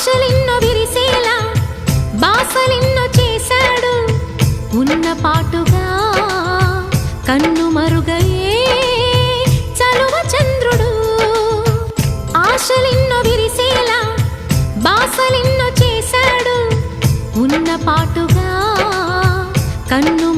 ఆశలెన్నో విరిసేలా బాసలెన్నో చేశాడు ఉన్న పాటుగా కన్ను మరుగయే చలువ చంద్రుడు ఆశలెన్నో విరిసేలా బాసలెన్నో చేశాడు ఉన్న పాటుగా కన్ను